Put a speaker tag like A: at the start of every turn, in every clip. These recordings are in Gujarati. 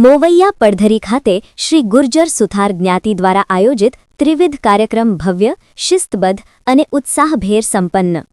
A: મોવૈયા પડધરી ખાતે શ્રી ગુર્જર સુથાર જ્ઞાતિ દ્વારા આયોજિત ત્રિવિધ કાર્યક્રમ ભવ્ય, શિસ્તબદ્ધ અને ઉત્સાહભેર સંપન્ન।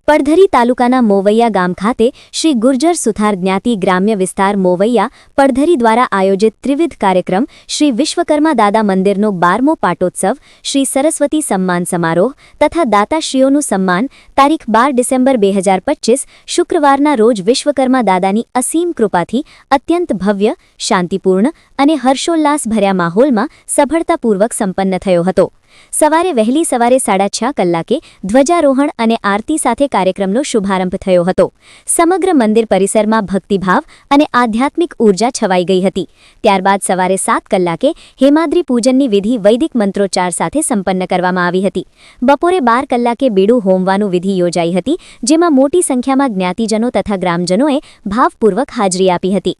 A: પડધરી તાલુકાના મોવૈયા ગામ ખાતે શ્રી ગુર્જર સુથાર જ્ઞાતિ ગ્રામ્ય વિસ્તાર મોવૈયા પડધરી દ્વારા આયોજિત ત્રિવિધ કાર્યક્રમ શ્રી વિશ્વકર્મા દાદા મંદિરનો 12મો પાટોત્સવ, શ્રી સરસ્વતી સન્માન સમારોહ તથા દાતાશ્રીઓનું સન્માન તારીખ 12 ડિસેમ્બર 2025 શુક્રવારના રોજ વિશ્વકર્મા દાદાની અસીમ કૃપાથી અત્યંત ભવ્ય, શાંતિપૂર્ણ અને હર્ષોલ્લાસભર્યા માહોલમાં સફળતાપૂર્વક સંપન્ન થયો હતો। સવારે વહેલી સવારે 6:30 કલાકે ધ્વજારોહણ અને આરતી સાથે કાર્યક્રમનો શુભારંભ થયો હતો। સમગ્ર મંદિર પરિસરમાં ભક્તિભાવ અને આધ્યાત્મિક ઊર્જા છવાઈ ગઈ હતી। ત્યારબાદ સવારે 7 કલાકે હેમાદ્રી પૂજનની વિધિ વૈદિક મંત્રોચ્ચાર સાથે સંપન્ન કરવામાં આવી હતી। બપોરે 12 કલાકે બીડું હોમવાનું વિધિ યોજાઈ હતી, જેમાં મોટી સંખ્યામાં જ્ઞાતિજનો તથા ગ્રામજનોએ ભાવપૂર્વક હાજરી આપી હતી।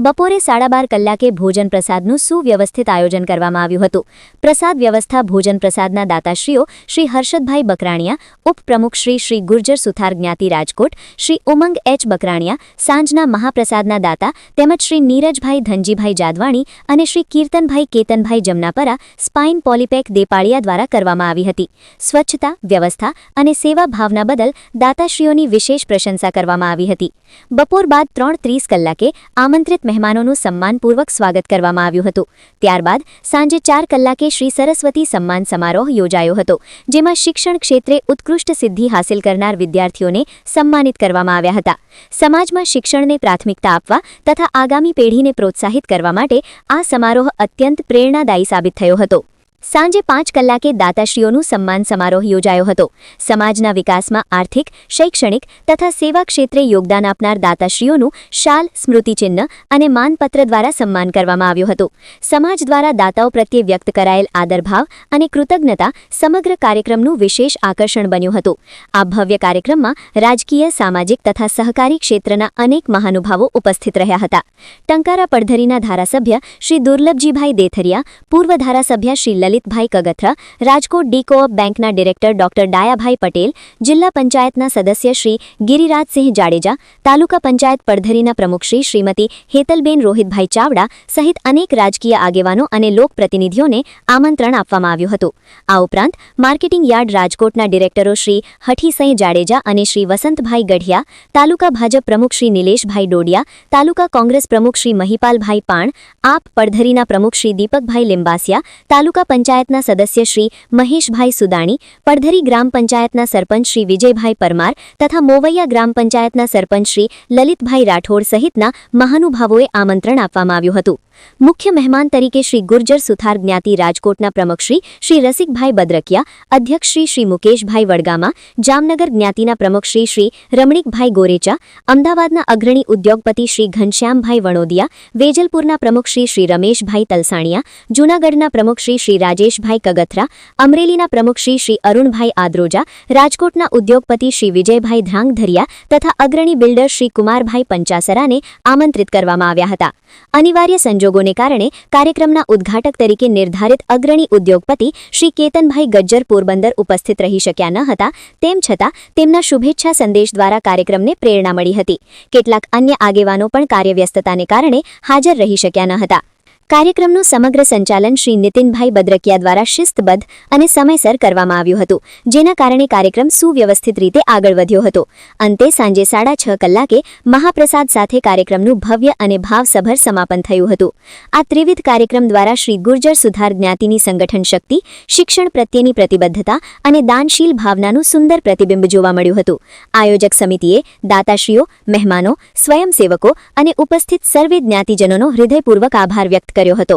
A: બપોરે 12:30 કલાકે ભોજન પ્રસાદનું સુવ્યવસ્થિત આયોજન કરવામાં આવ્યું હતું। પ્રસાદ વ્યવસ્થા ભોજન પ્રસાદના દાતાશ્રીઓ શ્રી હર્ષદભાઈ બકરાણીયા, ઉપપ્રમુખ શ્રી ગુર્જર સુથાર જ્ઞાતિ રાજકોટ શ્રી ઉમંગ એચ બકરાણીયા, સાંજના મહાપ્રસાદના દાતા તેમજ શ્રી નીરજભાઈ ધનજીભાઈ જાદવાણી અને શ્રી કીર્તનભાઈ કેતનભાઈ જમનાપરા સ્પાઇન પોલીપેક દેપાળિયા દ્વારા કરવામાં આવી હતી। સ્વચ્છતા, વ્યવસ્થા અને સેવા ભાવના બદલ દાતાશ્રીઓની વિશેષ પ્રશંસા કરવામાં આવી હતી। બપોર બાદ 3:30 કલાકે આમંત્રિત મહેમાનોનું સન્માનપૂર્વક સ્વાગત કરવામાં આવ્યું હતું। ત્યારબાદ સાંજે 4 કલાકે શ્રી સરસ્વતી સન્માન સમારોહ યોજાયો હતો, જેમાં શિક્ષણ ક્ષેત્રે ઉત્કૃષ્ટ સિદ્ધિ હાંસિલ કરનાર વિદ્યાર્થીઓને સન્માનિત કરવામાં આવ્યા હતા। સમાજમાં શિક્ષણને પ્રાથમિકતા આપવા તથા આગામી પેઢીને પ્રોત્સાહિત કરવા માટે આ સમારોહ અત્યંત પ્રેરણાદાયી સાબિત થયો હતો। સાંજે 5 કલાકે દાતાશ્રીઓનું સન્માન સમારોહ યોજાયો હતો। સમાજના વિકાસમાં આર્થિક, શૈક્ષણિક તથા સેવા ક્ષેત્રે યોગદાન આપનાર દાતાશ્રીઓનું શાલ, સ્મૃતિચિહ્ન અને માનપત્ર દ્વારા સન્માન કરવામાં આવ્યું હતું। સમાજ દ્વારા દાતાઓ પ્રત્યે વ્યક્ત કરાયેલ આદરભાવ અને કૃતજ્ઞતા સમગ્ર કાર્યક્રમનું વિશેષ આકર્ષણ બન્યું હતું। આ ભવ્ય કાર્યક્રમમાં રાજકીય, સામાજિક તથા સહકારી ક્ષેત્રના અનેક મહાનુભાવો ઉપસ્થિત રહ્યા હતા। ટંકારા પડધરીના ધારાસભ્ય શ્રી દુર્લભજીભાઈ દેથરિયા, પૂર્વ ધારાસભ્ય શ્રી લલિતભાઈ કગથરા, રાજકોટ ડી કોઓપ બેંકના ડિરેક્ટર ડોક્ટર ડાયાભાઈ પટેલ, જિલ્લા પંચાયતના સદસ્ય શ્રી ગિરિરાજસિંહ જાડેજા, તાલુકા પંચાયત પડધરીના પ્રમુખશ્રી શ્રીમતી હેતલબેન રોહિતભાઈ ચાવડા સહિત અનેક રાજકીય આગેવાનો અને લોકપ્રતિનિધિઓને આમંત્રણ આપવામાં આવ્યું હતું। આ ઉપરાંત માર્કેટિંગ યાર્ડ રાજકોટના ડિરેક્ટરો શ્રી હઠીસિંહ જાડેજા અને શ્રી વસંતભાઈ ગઢિયા, તાલુકા ભાજપ પ્રમુખ શ્રી નિલેશભાઈ ડોડિયા, તાલુકા કોંગ્રેસ પ્રમુખ શ્રી મહિપાલભાઈ પાણ, આપ પડધરીના પ્રમુખ શ્રી દીપકભાઈ લિંબાસિયા, તાલુકા પંચાયતના સદસ્ય શ્રી મહેશભાઈ સુદાણી, પડધરી ગ્રામ પંચાયતના સરપંચ શ્રી વિજયભાઈ પરમાર તથા મોવૈયા ગ્રામ પંચાયતના સરપંચ શ્રી લલિતભાઈ રાઠોડ સહિતના મહાનુભાવોએ આમંત્રણ આપવામાં આવ્યું હતું। મુખ્ય મહેમાન તરીકે શ્રી ગુર્જર સુથાર જ્ઞાતિ રાજકોટના પ્રમુખશ્રી શ્રી રસિકભાઈ બદ્રકિયા, અધ્યક્ષશ્રી શ્રી મુકેશભાઈ વડગામા, જામનગર જ્ઞાતિના પ્રમુખશ્રી શ્રી રમણીકભાઈ ગોરેચા, અમદાવાદના અગ્રણી ઉદ્યોગપતિ શ્રી ઘનશ્યામભાઈ વણોદિયા, વેજલપુરના પ્રમુખશ્રી શ્રી રમેશભાઈ તલસાણિયા, જૂનાગઢના પ્રમુખશ્રી શ્રી રાજેશભાઈ કગથરા, અમરેલીના પ્રમુખશ્રી શ્રી અરુણભાઈ આદ્રોજા, રાજકોટના ઉદ્યોગપતિ શ્રી વિજયભાઈ ધ્રાંગધરિયા તથા અગ્રણી બિલ્ડર શ્રી કુમારભાઈ પંચાસરાને આમંત્રિત કરવામાં આવ્યા હતા। અનિવાર્ય સંજોગોને કારણે કાર્યક્રમના ઉદ્ઘાટક તરીકે નિર્ધારિત અગ્રણી ઉદ્યોગપતિ શ્રી કેતનભાઈ ગજ્જર પોરબંદર ઉપસ્થિત રહી શક્યા ન હતા। તેમ છતાં તેમના શુભેચ્છા સંદેશ દ્વારા કાર્યક્રમને પ્રેરણા મળી હતી। કેટલાક અન્ય આગેવાનો પણ કાર્યવ્યસ્તતાને કારણે હાજર રહી શક્યા ન હતા। કાર્યક્રમનું સમગ્ર સંચાલન શ્રી નીતિનભાઈ બદ્રકિયા દ્વારા શિસ્તબદ્ધ અને સમયસર કરવામાં આવ્યું હતું, જેના કારણે કાર્યક્રમ સુવ્યવસ્થિત રીતે આગળ વધ્યો હતો। અંતે સાંજે 6:30 કલાકે મહાપ્રસાદ સાથે કાર્યક્રમનું ભવ્ય અને ભાવસભર સમાપન થયું હતું। આ ત્રિવિધ કાર્યક્રમ દ્વારા શ્રી ગુર્જર સુથાર જ્ઞાતિની સંગઠન શક્તિ, શિક્ષણ પ્રત્યેની પ્રતિબદ્ધતા અને દાનશીલ ભાવનાનું સુંદર પ્રતિબિંબ જોવા મળ્યું હતું। આયોજક સમિતિએ દાતાશ્રીઓ, મહેમાનો, સ્વયંસેવકો અને ઉપસ્થિત સર્વે જ્ઞાતિજનોનો હૃદયપૂર્વક આભાર વ્યક્ત કર્યો હતો।